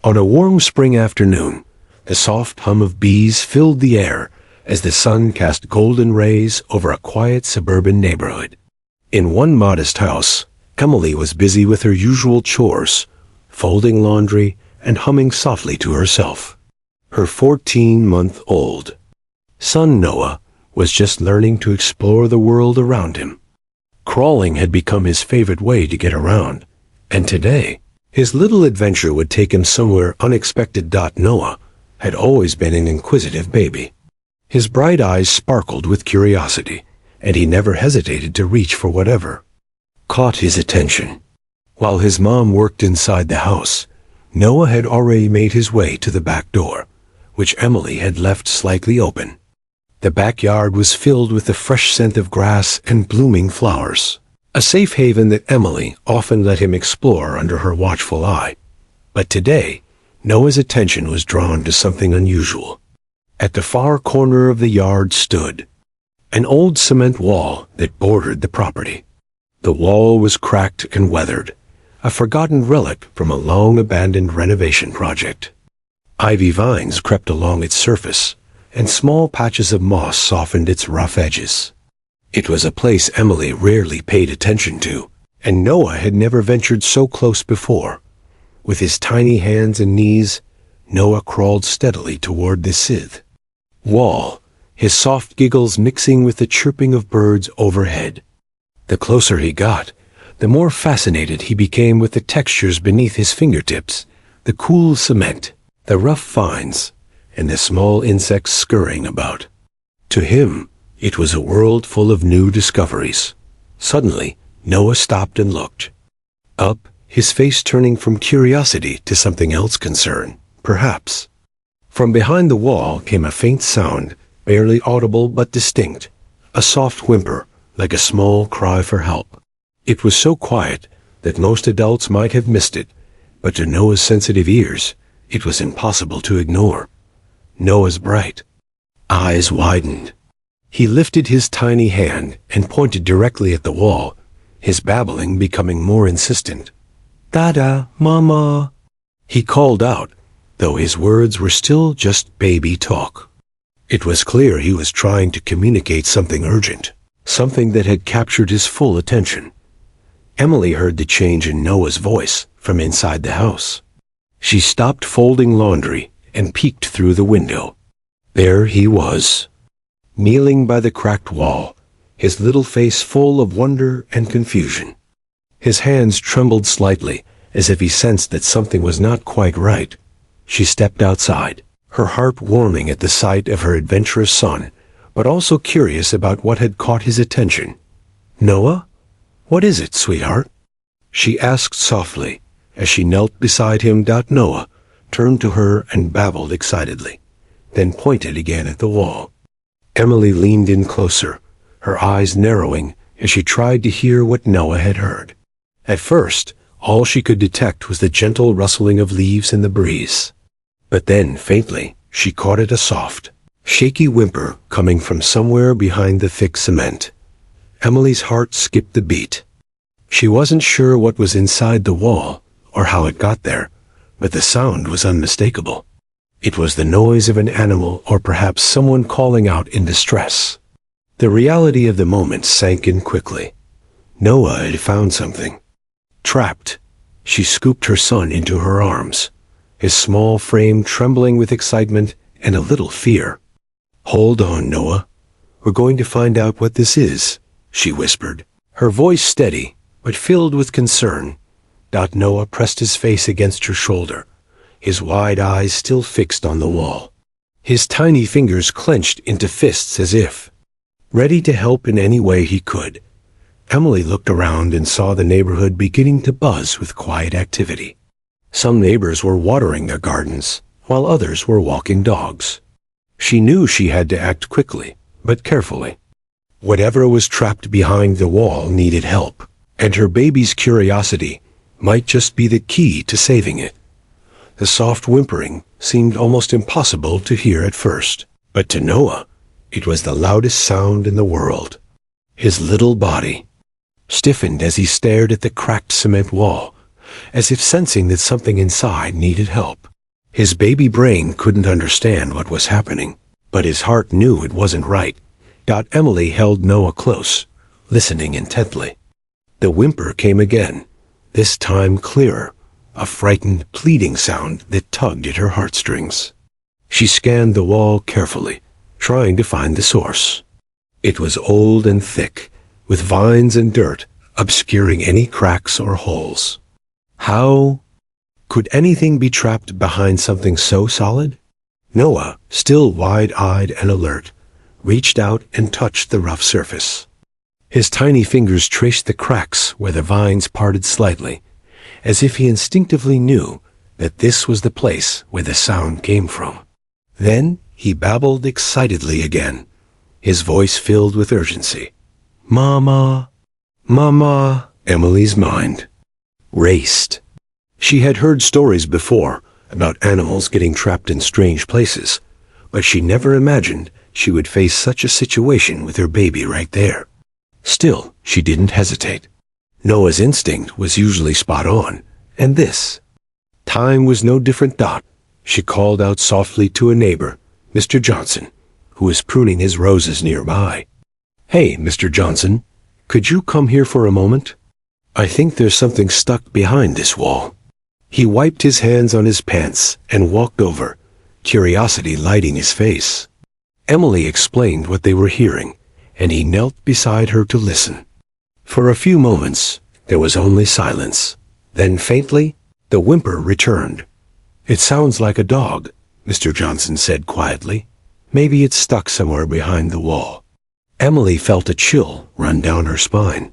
On a warm spring afternoon, the soft hum of bees filled the air as the sun cast golden rays over a quiet suburban neighborhood. In one modest house, Emily was busy with her usual chores, folding laundry and humming softly to herself. Her 14-month-old son Noah was just learning to explore the world around him. Crawling had become his favorite way to get around, and today, his little adventure would take him somewhere unexpected. Noah had always been an inquisitive baby. His bright eyes sparkled with curiosity, and he never hesitated to reach for whatever caught his attention. While his mom worked inside the house, Noah had already made his way to the back door, which Emily had left slightly open. The backyard was filled with the fresh scent of grass and blooming flowers, a safe haven that Emily often let him explore under her watchful eye. But today, Noah's attention was drawn to something unusual. At the far corner of the yard stood an old cement wall that bordered the property. The wall was cracked and weathered, a forgotten relic from a long-abandoned renovation project. Ivy vines crept along its surface, and small patches of moss softened its rough edges. It was a place Emily rarely paid attention to, and Noah had never ventured so close before. With his tiny hands and knees, Noah crawled steadily toward the scythe wall, his soft giggles mixing with the chirping of birds overhead. The closer he got, the more fascinated he became with the textures beneath his fingertips, the cool cement, the rough vines, and the small insects scurrying about. To him, it was a world full of new discoveries. Suddenly, Noah stopped and looked up, his face turning from curiosity to something else concern, perhaps. From behind the wall came a faint sound, barely audible but distinct, a soft whimper, like a small cry for help. It was so quiet that most adults might have missed it, but to Noah's sensitive ears, it was impossible to ignore. Noah's bright eyes widened. He lifted his tiny hand and pointed directly at the wall, his babbling becoming more insistent. "Dada, Mama," he called out, though his words were still just baby talk. It was clear he was trying to communicate something urgent, something that had captured his full attention. Emily heard the change in Noah's voice from inside the house. She stopped folding laundry and peeked through the window. There he was, kneeling by the cracked wall, his little face full of wonder and confusion. His hands trembled slightly, as if he sensed that something was not quite right. She stepped outside, her heart warming at the sight of her adventurous son, but also curious about what had caught his attention. "Noah, what is it, sweetheart?" she asked softly, as she knelt beside him. Noah turned to her and babbled excitedly, then pointed again at the wall. Emily leaned in closer, her eyes narrowing as she tried to hear what Noah had heard. At first, all she could detect was the gentle rustling of leaves in the breeze. But then, faintly, she caught a soft, shaky whimper coming from somewhere behind the thick cement. Emily's heart skipped a beat. She wasn't sure what was inside the wall or how it got there, but the sound was unmistakable. It was the noise of an animal or perhaps someone calling out in distress. The reality of the moment sank in quickly. Noah had found something. Trapped, she scooped her son into her arms, his small frame trembling with excitement and a little fear. "Hold on, Noah. We're going to find out what this is," she whispered, her voice steady but filled with concern. Noah pressed his face against her shoulder, his wide eyes still fixed on the wall. His tiny fingers clenched into fists as if ready to help in any way he could. Emily looked around and saw the neighborhood beginning to buzz with quiet activity. Some neighbors were watering their gardens, while others were walking dogs. She knew she had to act quickly, but carefully. Whatever was trapped behind the wall needed help, and her baby's curiosity might just be the key to saving it. The soft whimpering seemed almost impossible to hear at first, but to Noah, it was the loudest sound in the world. His little body stiffened as he stared at the cracked cement wall, as if sensing that something inside needed help. His baby brain couldn't understand what was happening, but his heart knew it wasn't right. Emily held Noah close, listening intently. The whimper came again, this time clearer, a frightened, pleading sound that tugged at her heartstrings. She scanned the wall carefully, trying to find the source. It was old and thick, with vines and dirt obscuring any cracks or holes. How could anything be trapped behind something so solid? Noah, still wide-eyed and alert, reached out and touched the rough surface. His tiny fingers traced the cracks where the vines parted slightly, as if he instinctively knew that this was the place where the sound came from. Then he babbled excitedly again, his voice filled with urgency. "Mama, Mama!" Emily's mind raced. She had heard stories before about animals getting trapped in strange places, but she never imagined she would face such a situation with her baby right there. Still, she didn't hesitate. Noah's instinct was usually spot on, and this time was no different. She called out softly to a neighbor, Mr. Johnson, who was pruning his roses nearby. "Hey, Mr. Johnson, could you come here for a moment? I think there's something stuck behind this wall." He wiped his hands on his pants and walked over, curiosity lighting his face. Emily explained what they were hearing, and he knelt beside her to listen. For a few moments, there was only silence. Then faintly, the whimper returned. "It sounds like a dog," Mr. Johnson said quietly. "Maybe it's stuck somewhere behind the wall." Emily felt a chill run down her spine.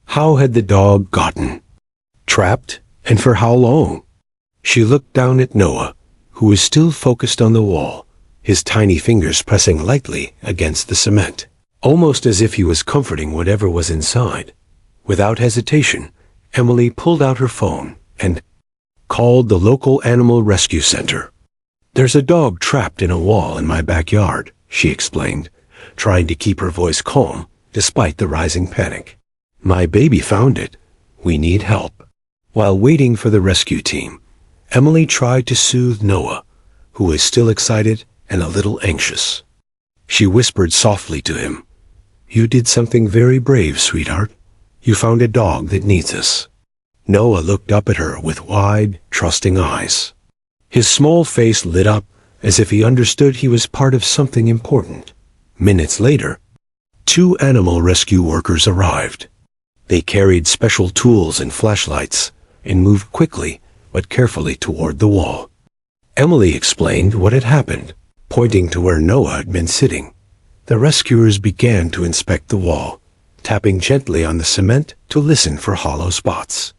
How had the dog gotten trapped, and for how long? She looked down at Noah, who was still focused on the wall, his tiny fingers pressing lightly against the cement, almost as if he was comforting whatever was inside. Without hesitation, Emily pulled out her phone and called the local animal rescue center. "There's a dog trapped in a wall in my backyard," she explained, trying to keep her voice calm despite the rising panic. "My baby found it. We need help." While waiting for the rescue team, Emily tried to soothe Noah, who was still excited and a little anxious. She whispered softly to him, "You did something very brave, sweetheart. You found a dog that needs us." Noah looked up at her with wide, trusting eyes. His small face lit up as if he understood he was part of something important. Minutes later, 2 animal rescue workers arrived. They carried special tools and flashlights and moved quickly but carefully toward the wall. Emily explained what had happened, pointing to where Noah had been sitting. The rescuers began to inspect the wall, tapping gently on the cement to listen for hollow spots.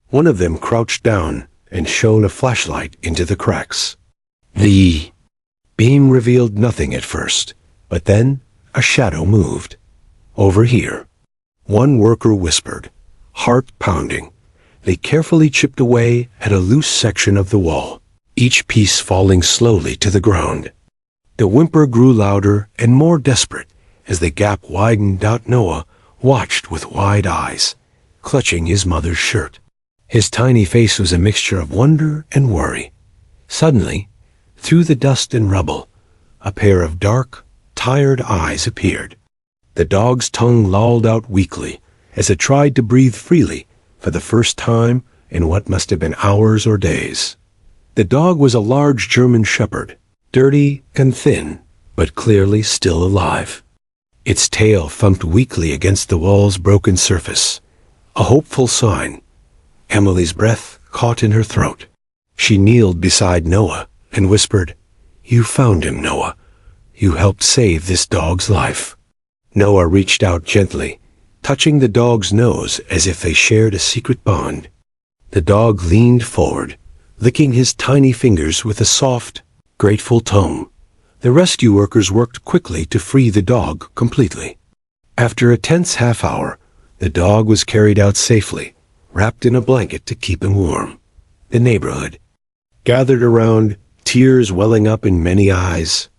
One of them crouched down and shone a flashlight into the cracks. The beam revealed nothing at first, but then a shadow moved. "Over here," one worker whispered, heart pounding. They carefully chipped away at a loose section of the wall, each piece falling slowly to the ground. The whimper grew louder and more desperate as the gap widened. Noah watched with wide eyes, clutching his mother's shirt. His tiny face was a mixture of wonder and worry. Suddenly, through the dust and rubble, a pair of dark, tired eyes appeared. The dog's tongue lolled out weakly as it tried to breathe freely for the first time in what must have been hours or days. The dog was a large German shepherd, dirty and thin, but clearly still alive. Its tail thumped weakly against the wall's broken surface, a hopeful sign. Emily's breath caught in her throat. She kneeled beside Noah and whispered, "You found him, Noah. You helped save this dog's life." Noah reached out gently, touching the dog's nose as if they shared a secret bond. The dog leaned forward, licking his tiny fingers with a soft, grateful tone. The rescue workers worked quickly to free the dog completely. After a tense half-hour, the dog was carried out safely, wrapped in a blanket to keep him warm. The neighborhood gathered around, tears welling up in many eyes.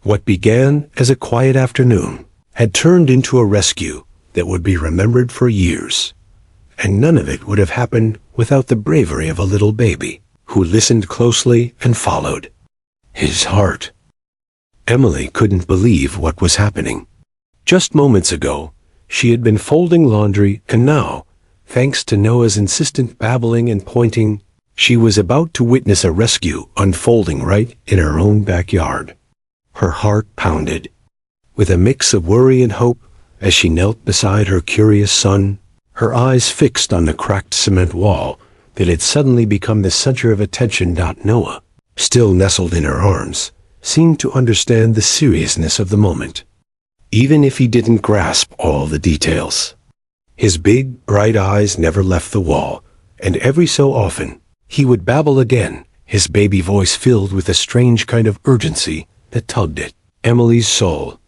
What began as a quiet afternoon had turned into a rescue that would be remembered for years. And none of it would have happened without the bravery of a little baby. who listened closely and followed. His heart. Emily couldn't believe what was happening. Just moments ago, she had been folding laundry, and now, thanks to Noah's insistent babbling and pointing, she was about to witness a rescue unfolding right in her own backyard. Her heart pounded. With a mix of worry and hope, as she knelt beside her curious son, her eyes fixed on the cracked cement wall that had suddenly become the center of attention. Noah, still nestled in her arms, seemed to understand the seriousness of the moment, even if he didn't grasp all the details. His big, bright eyes never left the wall, and every so often, he would babble again, his baby voice filled with a strange kind of urgency that tugged at Emily's soul.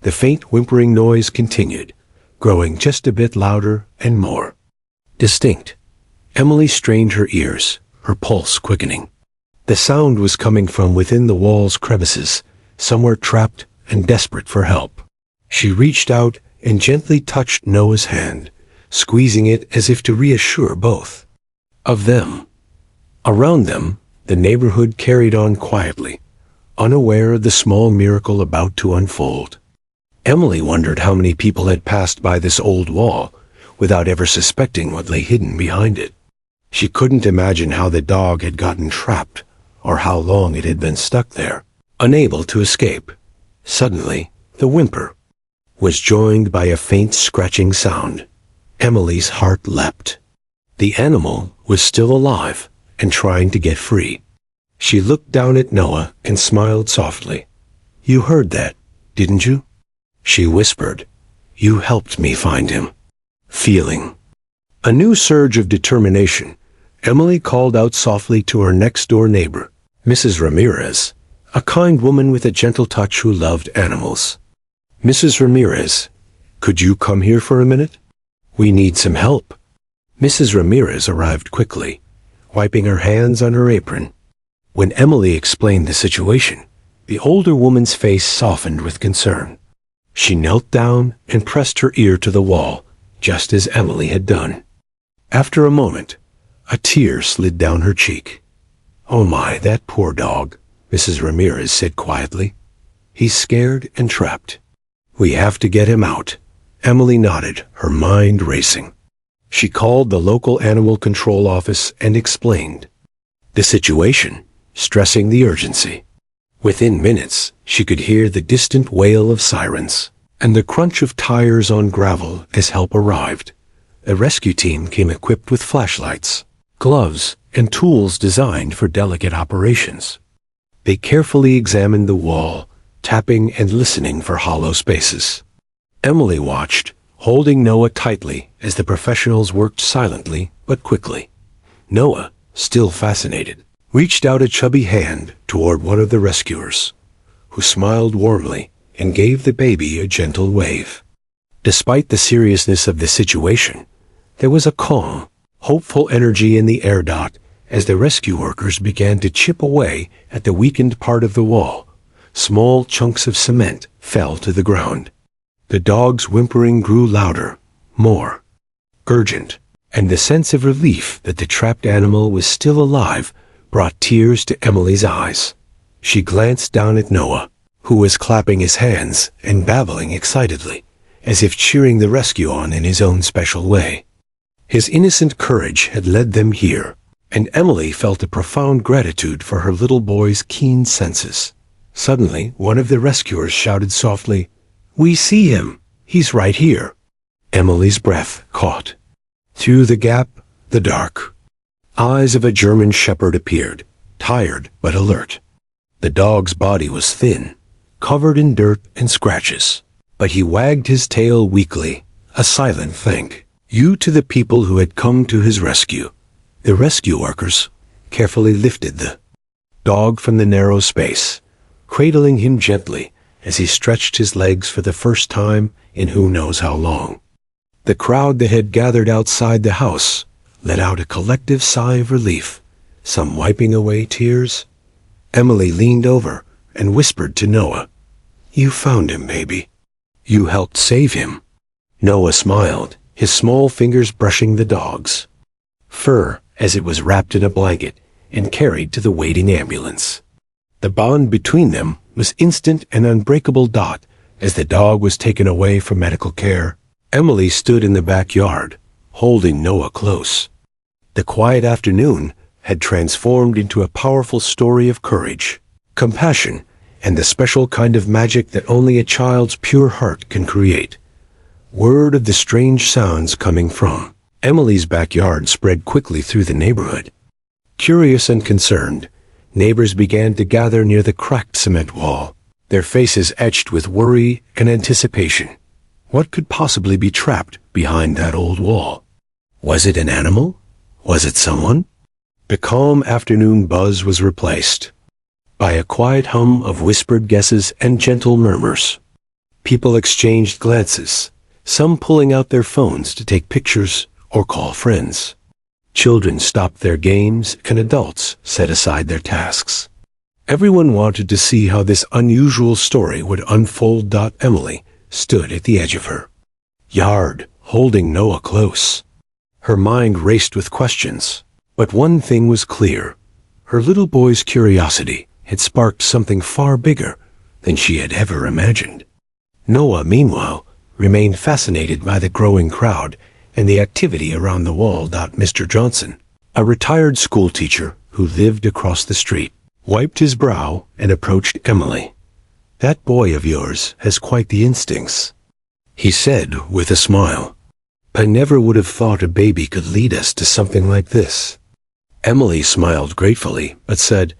The faint whimpering noise continued, growing just a bit louder and more distinct. Emily strained her ears, her pulse quickening. The sound was coming from within the wall's crevices, somewhere trapped and desperate for help. She reached out and gently touched Noah's hand, squeezing it as if to reassure both of them. Around them, the neighborhood carried on quietly, unaware of the small miracle about to unfold. Emily wondered how many people had passed by this old wall without ever suspecting what lay hidden behind it. She couldn't imagine how the dog had gotten trapped, or how long it had been stuck there, unable to escape. Suddenly, the whimper was joined by a faint scratching sound. Emily's heart leapt. The animal was still alive and trying to get free. She looked down at Noah and smiled softly. "You heard that, didn't you?" she whispered. "You helped me find him." Feeling a new surge of determination, Emily called out softly to her next-door neighbor, Mrs. Ramirez, a kind woman with a gentle touch who loved animals. "Mrs. Ramirez, could you come here for a minute? We need some help." Mrs. Ramirez arrived quickly, wiping her hands on her apron. When Emily explained the situation, the older woman's face softened with concern. She knelt down and pressed her ear to the wall, just as Emily had done. After a moment, a tear slid down her cheek. "Oh my, that poor dog," Mrs. Ramirez said quietly. "He's scared and trapped. We have to get him out." Emily nodded, her mind racing. She called the local animal control office and explained the situation, stressing the urgency. Within minutes, she could hear the distant wail of sirens and the crunch of tires on gravel as help arrived. A rescue team came equipped with flashlights, gloves, and tools designed for delicate operations. They carefully examined the wall, tapping and listening for hollow spaces. Emily watched, holding Noah tightly as the professionals worked silently but quickly. Noah, still fascinated, reached out a chubby hand toward one of the rescuers, who smiled warmly and gave the baby a gentle wave. Despite the seriousness of the situation, there was a calm, hopeful energy in the air. As the rescue workers began to chip away at the weakened part of the wall, small chunks of cement fell to the ground. The dog's whimpering grew louder, more urgent, and the sense of relief that the trapped animal was still alive brought tears to Emily's eyes. She glanced down at Noah, who was clapping his hands and babbling excitedly, as if cheering the rescue on in his own special way. His innocent courage had led them here, and Emily felt a profound gratitude for her little boy's keen senses. Suddenly, one of the rescuers shouted softly, "We see him! He's right here!" Emily's breath caught. Through the gap, the dark eyes of a German shepherd appeared, tired but alert. The dog's body was thin, covered in dirt and scratches, but he wagged his tail weakly, a silent thank you to the people who had come to his rescue. The rescue workers carefully lifted the dog from the narrow space, cradling him gently as he stretched his legs for the first time in who knows how long. The crowd that had gathered outside the house let out a collective sigh of relief, some wiping away tears. Emily leaned over and whispered to Noah, "You found him, baby. You helped save him." Noah smiled, his small fingers brushing the dog's fur as it was wrapped in a blanket, and carried to the waiting ambulance. The bond between them was instant and unbreakable. As the dog was taken away for medical care, Emily stood in the backyard, holding Noah close. The quiet afternoon had transformed into a powerful story of courage, compassion, and the special kind of magic that only a child's pure heart can create. Word of the strange sounds coming from Emily's backyard spread quickly through the neighborhood. Curious and concerned, neighbors began to gather near the cracked cement wall, their faces etched with worry and anticipation. What could possibly be trapped behind that old wall? Was it an animal? Was it someone? The calm afternoon buzz was replaced by a quiet hum of whispered guesses and gentle murmurs. People exchanged glances, some pulling out their phones to take pictures or call friends. Children stopped their games and adults set aside their tasks. Everyone wanted to see how this unusual story would unfold. Emily stood at the edge of her yard, holding Noah close. Her mind raced with questions, but one thing was clear. Her little boy's curiosity had sparked something far bigger than she had ever imagined. Noah, meanwhile, remained fascinated by the growing crowd and the activity around the wall. Mr. Johnson, a retired schoolteacher who lived across the street, wiped his brow and approached Emily. "That boy of yours has quite the instincts," he said with a smile. "I never would have thought a baby could lead us to something like this." Emily smiled gratefully, but said,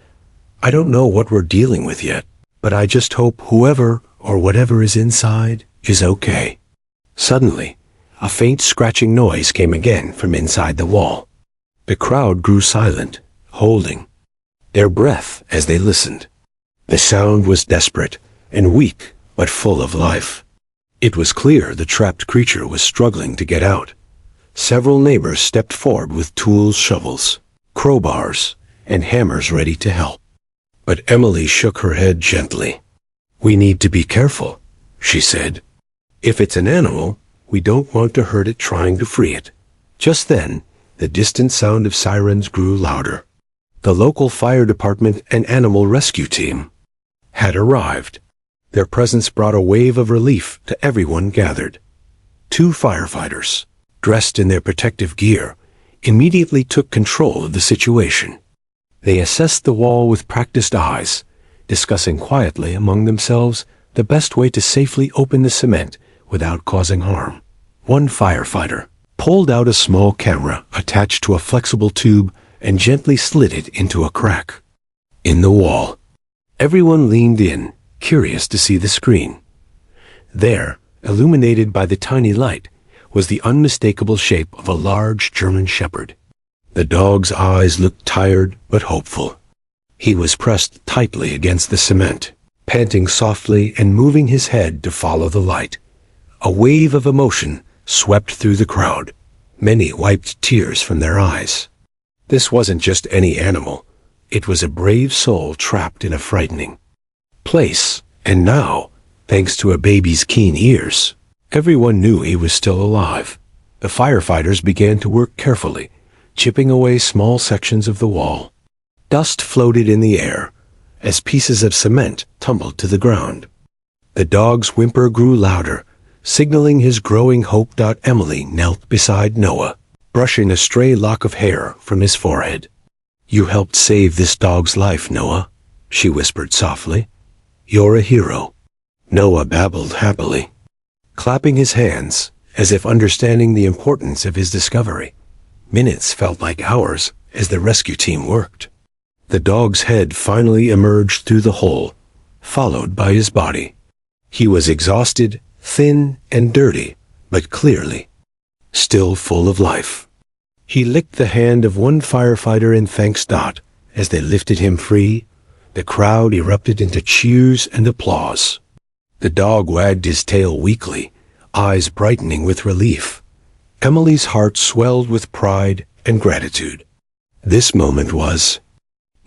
"I don't know what we're dealing with yet, but I just hope whoever or whatever is inside is okay." Suddenly, a faint scratching noise came again from inside the wall. The crowd grew silent, holding their breath as they listened. The sound was desperate and weak, but full of life. It was clear the trapped creature was struggling to get out. Several neighbors stepped forward with tools, shovels, crowbars, and hammers ready to help. But Emily shook her head gently. "We need to be careful," she said. "If it's an animal, we don't want to hurt it trying to free it." Just then, the distant sound of sirens grew louder. The local fire department and animal rescue team had arrived. Their presence brought a wave of relief to everyone gathered. 2 firefighters, dressed in their protective gear, immediately took control of the situation. They assessed the wall with practiced eyes, discussing quietly among themselves the best way to safely open the cement without causing harm. One firefighter pulled out a small camera attached to a flexible tube and gently slid it into a crack in the wall. Everyone leaned in, curious to see the screen. There, illuminated by the tiny light, was the unmistakable shape of a large German shepherd. The dog's eyes looked tired but hopeful. He was pressed tightly against the cement, panting softly and moving his head to follow the light. A wave of emotion swept through the crowd. Many wiped tears from their eyes. This wasn't just any animal. It was a brave soul trapped in a frightening place. And now, thanks to a baby's keen ears, everyone knew he was still alive. The firefighters began to work carefully, chipping away small sections of the wall. Dust floated in the air as pieces of cement tumbled to the ground. The dog's whimper grew louder, signaling his growing hope. Emily knelt beside Noah, brushing a stray lock of hair from his forehead. "You helped save this dog's life, Noah," she whispered softly. "You're a hero." Noah babbled happily, clapping his hands as if understanding the importance of his discovery. Minutes felt like hours as the rescue team worked. The dog's head finally emerged through the hole, followed by his body. He was exhausted, thin and dirty, but clearly still full of life. He licked the hand of one firefighter in thanks. As they lifted him free, the crowd erupted into cheers and applause. The dog wagged his tail weakly, eyes brightening with relief. Emily's heart swelled with pride and gratitude. This moment was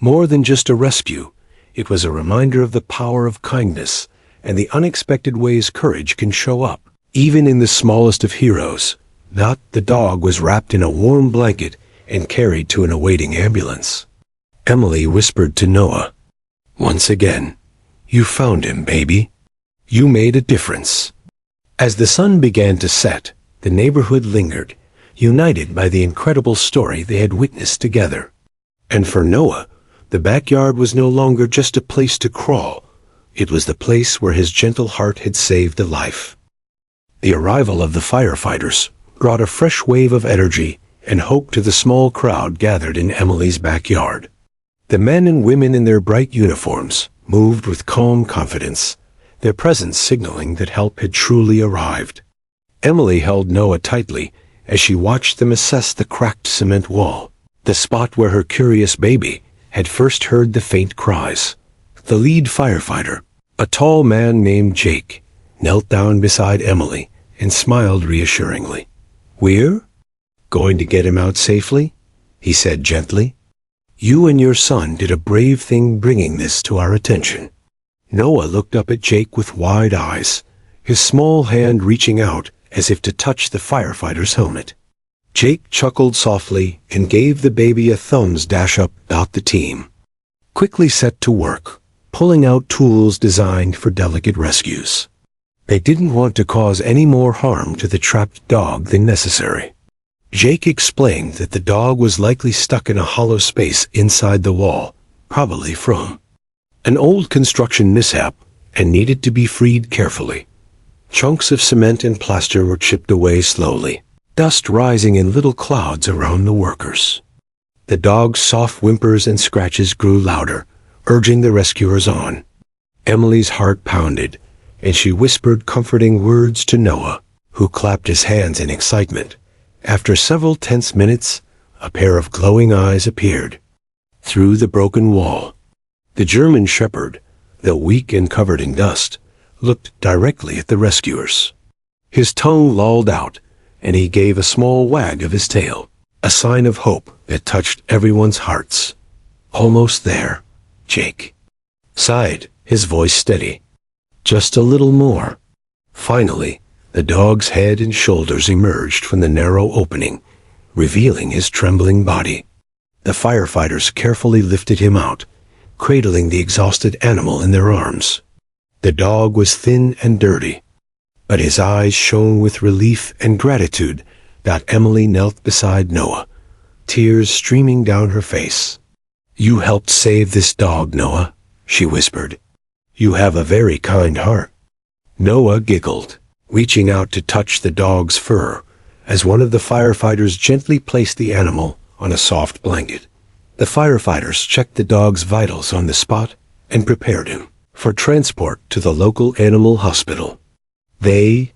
more than just a rescue. It was a reminder of the power of kindness and the unexpected ways courage can show up, even in the smallest of heroes. The dog was wrapped in a warm blanket and carried to an awaiting ambulance. Emily whispered to Noah. "Once again, you found him, baby. You made a difference." As the sun began to set, the neighborhood lingered, united by the incredible story they had witnessed together. And for Noah, the backyard was no longer just a place to crawl. It was the place where his gentle heart had saved a life. The arrival of the firefighters brought a fresh wave of energy and hope to the small crowd gathered in Emily's backyard. The men and women in their bright uniforms moved with calm confidence, their presence signaling that help had truly arrived. Emily held Noah tightly as she watched them assess the cracked cement wall, the spot where her curious baby had first heard the faint cries. The lead firefighter, a tall man named Jake, knelt down beside Emily and smiled reassuringly. "We're going to get him out safely," he said gently. "You and your son did a brave thing bringing this to our attention." Noah looked up at Jake with wide eyes, his small hand reaching out as if to touch the firefighter's helmet. Jake chuckled softly and gave the baby a thumbs dash up. The team quickly set to work, pulling out tools designed for delicate rescues. They didn't want to cause any more harm to the trapped dog than necessary. Jake explained that the dog was likely stuck in a hollow space inside the wall, probably from an old construction mishap, and needed to be freed carefully. Chunks of cement and plaster were chipped away slowly, dust rising in little clouds around the workers. The dog's soft whimpers and scratches grew louder, urging the rescuers on. Emily's heart pounded, and she whispered comforting words to Noah, who clapped his hands in excitement. After several tense minutes, a pair of glowing eyes appeared through the broken wall. The German shepherd, though weak and covered in dust, looked directly at the rescuers. His tongue lolled out, and he gave a small wag of his tail, a sign of hope that touched everyone's hearts. "Almost there," Jake sighed, his voice steady. "Just a little more." Finally, the dog's head and shoulders emerged from the narrow opening, revealing his trembling body. The firefighters carefully lifted him out, cradling the exhausted animal in their arms. The dog was thin and dirty, but his eyes shone with relief and gratitude. Emily knelt beside Noah, tears streaming down her face. "You helped save this dog, Noah," she whispered. "You have a very kind heart." Noah giggled, reaching out to touch the dog's fur, as one of the firefighters gently placed the animal on a soft blanket. The firefighters checked the dog's vitals on the spot and prepared him for transport to the local animal hospital. They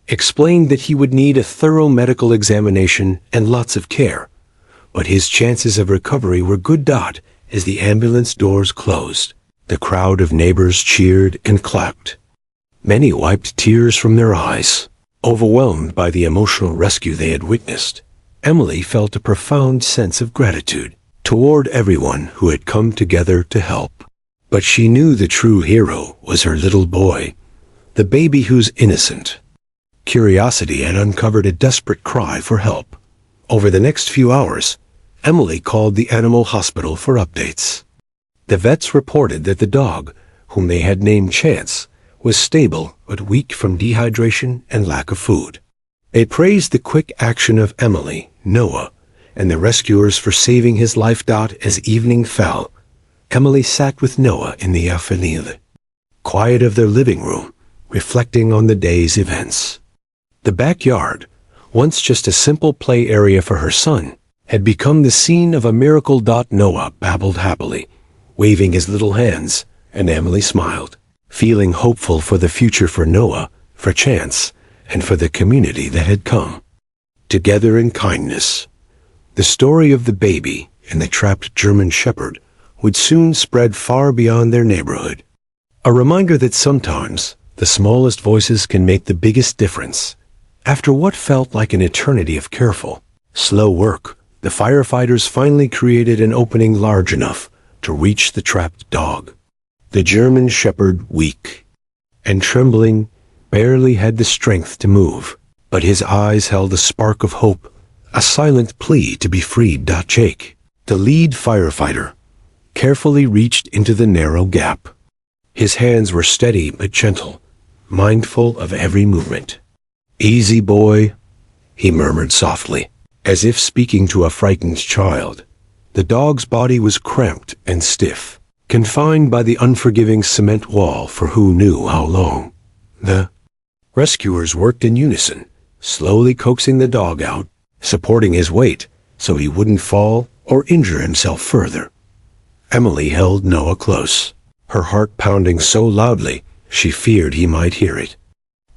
explained that he would need a thorough medical examination and lots of care, but his chances of recovery were good. As the ambulance doors closed, the crowd of neighbors cheered and clapped. Many wiped tears from their eyes, overwhelmed by the emotional rescue they had witnessed. Emily felt a profound sense of gratitude toward everyone who had come together to help. But she knew the true hero was her little boy, the baby whose innocent curiosity had uncovered a desperate cry for help. Over the next few hours, Emily called the animal hospital for updates. The vets reported that the dog, whom they had named Chance, was stable but weak from dehydration and lack of food. They praised the quick action of Emily, Noah, and the rescuers for saving his life. As evening fell, Emily sat with Noah in the quiet of their living room, reflecting on the day's events. The backyard, once just a simple play area for her son, had become the scene of a miracle. Noah babbled happily, waving his little hands, and Emily smiled, feeling hopeful for the future for Noah, for Chance, and for the community that had come together in kindness. The story of the baby and the trapped German shepherd would soon spread far beyond their neighborhood. A reminder that sometimes the smallest voices can make the biggest difference. After what felt like an eternity of careful, slow work, the firefighters finally created an opening large enough to reach the trapped dog. The German shepherd, weak and trembling, barely had the strength to move, but his eyes held a spark of hope, a silent plea to be freed. Jake, the lead firefighter, carefully reached into the narrow gap. His hands were steady but gentle, mindful of every movement. "Easy, boy," he murmured softly, as if speaking to a frightened child. The dog's body was cramped and stiff, confined by the unforgiving cement wall for who knew how long. The rescuers worked in unison, slowly coaxing the dog out, supporting his weight so he wouldn't fall or injure himself further. Emily held Noah close, her heart pounding so loudly she feared he might hear it.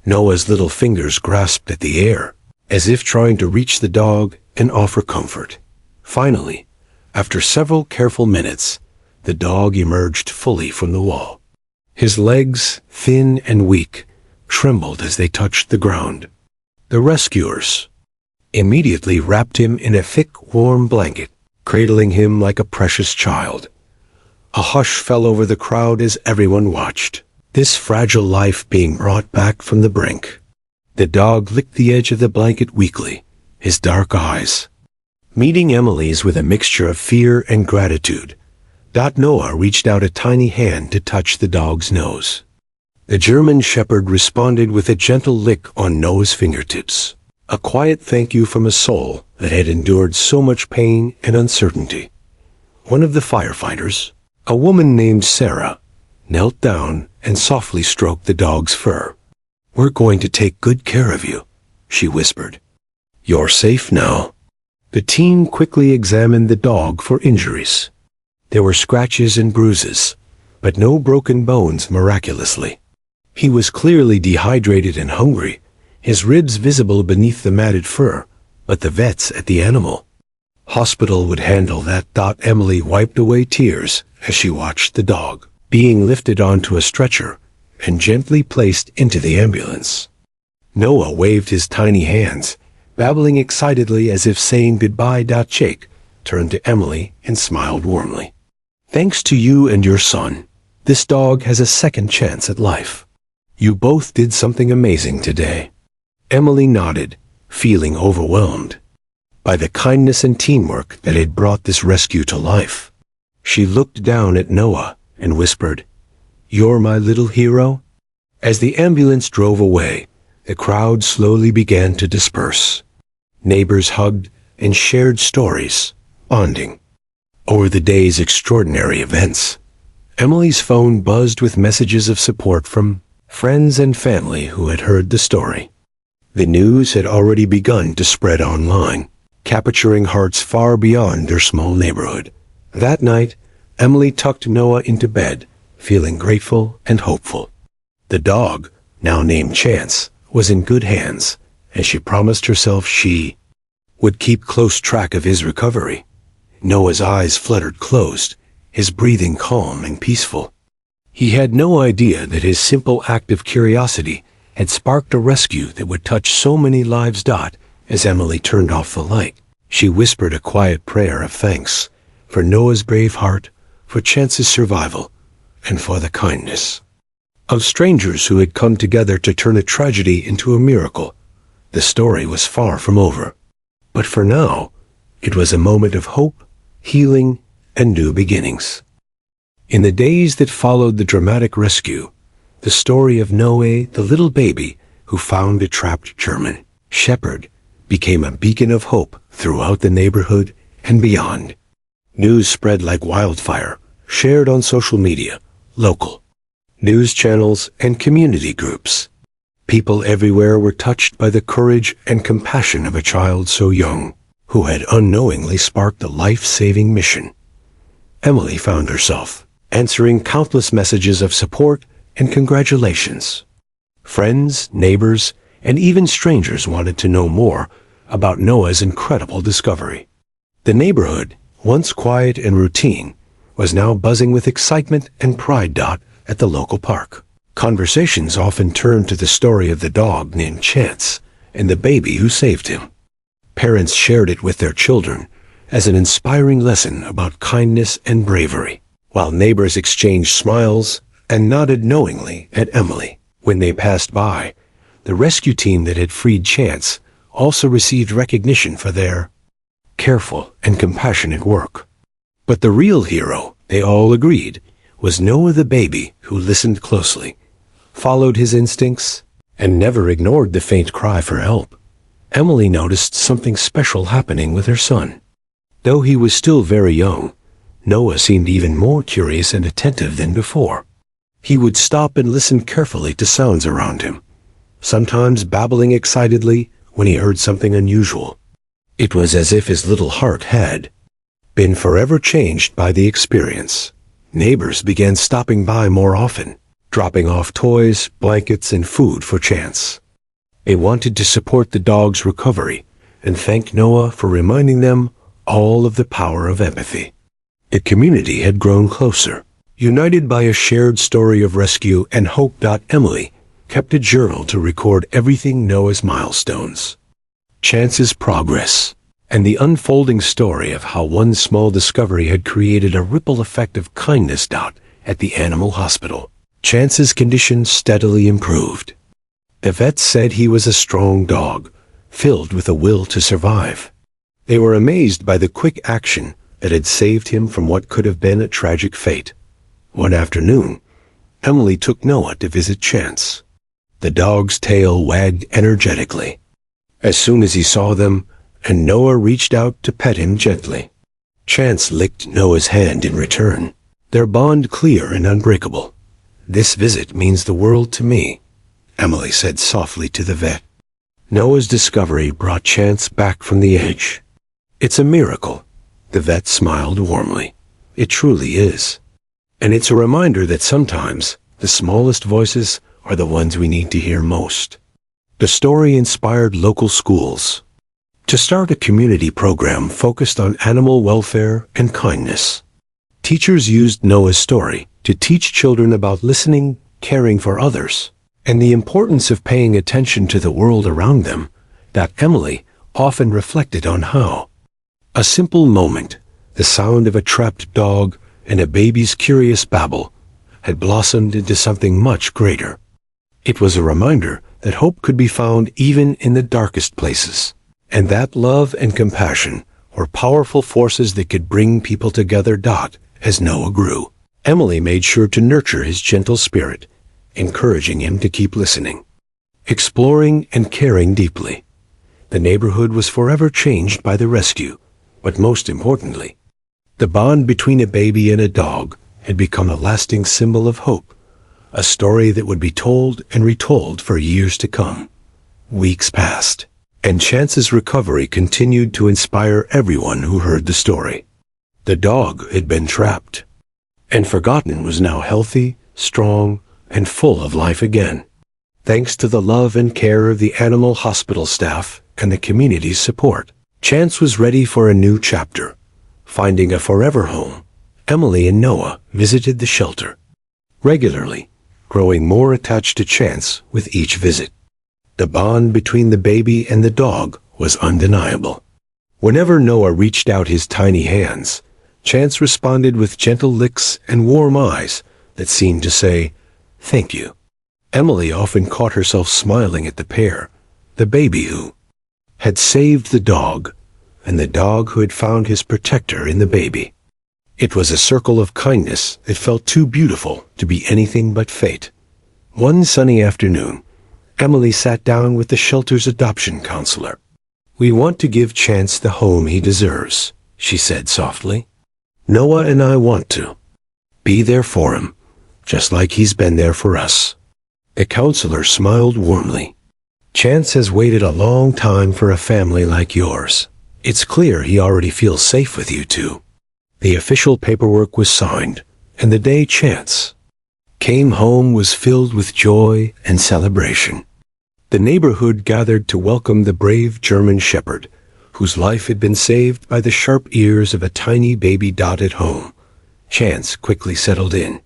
Noah's little fingers grasped at the air, as if trying to reach the dog and offer comfort. Finally, after several careful minutes, the dog emerged fully from the wall. His legs, thin and weak, trembled as they touched the ground. The rescuers immediately wrapped him in a thick, warm blanket, cradling him like a precious child. A hush fell over the crowd as everyone watched, this fragile life being brought back from the brink. The dog licked the edge of the blanket weakly, his dark eyes meeting Emily's with a mixture of fear and gratitude. Noah reached out a tiny hand to touch the dog's nose. The German shepherd responded with a gentle lick on Noah's fingertips, a quiet thank you from a soul that had endured so much pain and uncertainty. One of the firefighters, a woman named Sarah, knelt down and softly stroked the dog's fur. "We're going to take good care of you," she whispered. "You're safe now." The team quickly examined the dog for injuries. There were scratches and bruises, but no broken bones miraculously. He was clearly dehydrated and hungry, his ribs visible beneath the matted fur, but the vets at the animal hospital would handle that. Emily wiped away tears as she watched the dog being lifted onto a stretcher and gently placed into the ambulance. Noah waved his tiny hands, babbling excitedly as if saying goodbye. Jake turned to Emily and smiled warmly. "Thanks to you and your son, this dog has a second chance at life. You both did something amazing today." Emily nodded, feeling overwhelmed by the kindness and teamwork that had brought this rescue to life. She looked down at Noah and whispered, "You're my little hero." As the ambulance drove away, the crowd slowly began to disperse. Neighbors hugged and shared stories, bonding over the day's extraordinary events. Emily's phone buzzed with messages of support from friends and family who had heard the story. The news had already begun to spread online, capturing hearts far beyond their small neighborhood. That night, Emily tucked Noah into bed, feeling grateful and hopeful. The dog, now named Chance, was in good hands, and she promised herself she would keep close track of his recovery. Noah's eyes fluttered closed, his breathing calm and peaceful. He had no idea that his simple act of curiosity had sparked a rescue that would touch so many lives. As Emily turned off the light, she whispered a quiet prayer of thanks for Noah's brave heart, for Chance's survival, and for the kindness of strangers who had come together to turn a tragedy into a miracle. The story was far from over, but for now, it was a moment of hope, healing, and new beginnings. In the days that followed the dramatic rescue, the story of Noah, the little baby who found a trapped German shepherd, became a beacon of hope throughout the neighborhood and beyond. News spread like wildfire, shared on social media, local news channels, and community groups. People everywhere were touched by the courage and compassion of a child so young, who had unknowingly sparked a life-saving mission. Emily found herself answering countless messages of support and congratulations. Friends, neighbors, and even strangers wanted to know more about Noah's incredible discovery. The neighborhood, once quiet and routine, was now buzzing with excitement and pride. At the local park, conversations often turned to the story of the dog named Chance and the baby who saved him. Parents shared it with their children as an inspiring lesson about kindness and bravery, while neighbors exchanged smiles and nodded knowingly at Emily. When they passed by, the rescue team that had freed Chance also received recognition for their careful and compassionate work. But the real hero they all agreed, was Noah the baby who listened closely, followed his instincts, and never ignored the faint cry for help. Emily noticed something special happening with her son. Though he was still very young, Noah seemed even more curious and attentive than before. He would stop and listen carefully to sounds around him, sometimes babbling excitedly when he heard something unusual. It was as if his little heart had been forever changed by the experience. Neighbors began stopping by more often, dropping off toys, blankets, and food for Chance. They wanted to support the dog's recovery and thank Noah for reminding them all of the power of empathy. The community had grown closer, united by a shared story of rescue and hope. Emily kept a journal to record everything: Noah's milestones, Chance's progress, and the unfolding story of how one small discovery had created a ripple effect of kindness. At the animal hospital, Chance's condition steadily improved. The vets said he was a strong dog, filled with a will to survive. They were amazed by the quick action that had saved him from what could have been a tragic fate. One afternoon, Emily took Noah to visit Chance. The dog's tail wagged energetically as soon as he saw them, and Noah reached out to pet him gently. Chance licked Noah's hand in return, their bond clear and unbreakable. "This visit means the world to me," Emily said softly to the vet. Noah's discovery brought Chance back from the edge. "It's a miracle," the vet smiled warmly. "It truly is. And it's a reminder that sometimes the smallest voices are the ones we need to hear most." The story inspired local schools to start a community program focused on animal welfare and kindness. Teachers used Noah's story to teach children about listening, caring for others, and the importance of paying attention to the world around them. Emily often reflected on how a simple moment, the sound of a trapped dog and a baby's curious babble, had blossomed into something much greater. It was a reminder that hope could be found even in the darkest places, and that love and compassion were powerful forces that could bring people together. As Noah grew, Emily made sure to nurture his gentle spirit, encouraging him to keep listening, exploring, and caring deeply. The neighborhood was forever changed by the rescue, but most importantly, the bond between a baby and a dog had become a lasting symbol of hope, a story that would be told and retold for years to come. Weeks passed, and Chance's recovery continued to inspire everyone who heard the story. The dog had been trapped and forgotten was now healthy, strong, and full of life again, thanks to the love and care of the animal hospital staff and the community's support. Chance was ready for a new chapter. Finding a forever home, Emily and Noah visited the shelter regularly, growing more attached to Chance with each visit. The bond between the baby and the dog was undeniable. Whenever Noah reached out his tiny hands, Chance responded with gentle licks and warm eyes that seemed to say, "Thank you." Emily often caught herself smiling at the pair, the baby who had saved the dog, and the dog who had found his protector in the baby. It was a circle of kindness that felt too beautiful to be anything but fate. One sunny afternoon, Emily sat down with the shelter's adoption counselor. "We want to give Chance the home he deserves," she said softly. "Noah and I want to be there for him, just like he's been there for us." The counselor smiled warmly. "Chance has waited a long time for a family like yours. It's clear he already feels safe with you two." The official paperwork was signed, and the day Chance came home was filled with joy and celebration. The neighborhood gathered to welcome the brave German shepherd, whose life had been saved by the sharp ears of a tiny baby. At home, Chance quickly settled in.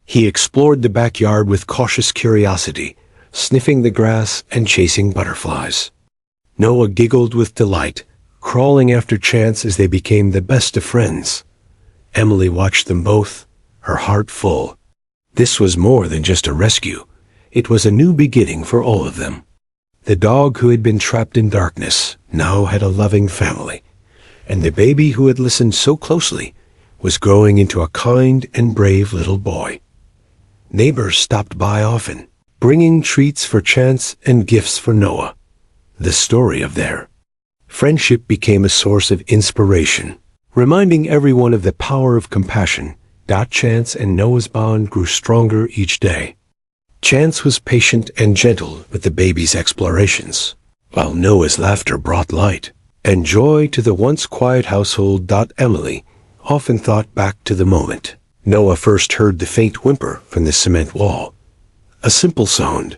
He explored the backyard with cautious curiosity, sniffing the grass and chasing butterflies. Noah giggled with delight, crawling after Chance as they became the best of friends. Emily watched them both, her heart full. This was more than just a rescue. It was a new beginning for all of them. The dog who had been trapped in darkness now had a loving family, and the baby who had listened so closely was growing into a kind and brave little boy. Neighbors stopped by often, bringing treats for Chance and gifts for Noah. The story of their friendship became a source of inspiration, reminding everyone of the power of compassion. Chance and Noah's bond grew stronger each day. Chance was patient and gentle with the baby's explorations, while Noah's laughter brought light and joy to the once quiet household. Emily often thought back to the moment Noah first heard the faint whimper from the cement wall. A simple sound,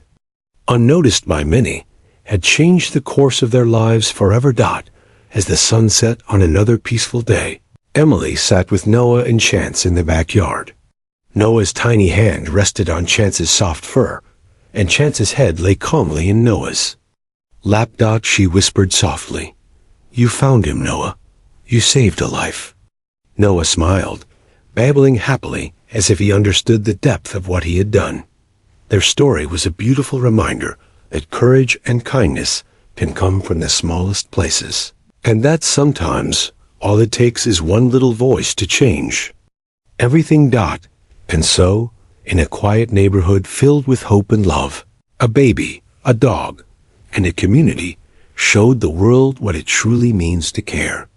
unnoticed by many, had changed the course of their lives forever. As the sun set on another peaceful day, Emily sat with Noah and Chance in the backyard. Noah's tiny hand rested on Chance's soft fur, and Chance's head lay calmly in Noah's lap. She whispered softly, "You found him, Noah. You saved a life." Noah smiled, babbling happily as if he understood the depth of what he had done. Their story was a beautiful reminder that courage and kindness can come from the smallest places, and that sometimes all it takes is one little voice to change everything. And so, in a quiet neighborhood filled with hope and love, a baby, a dog, and a community showed the world what it truly means to care.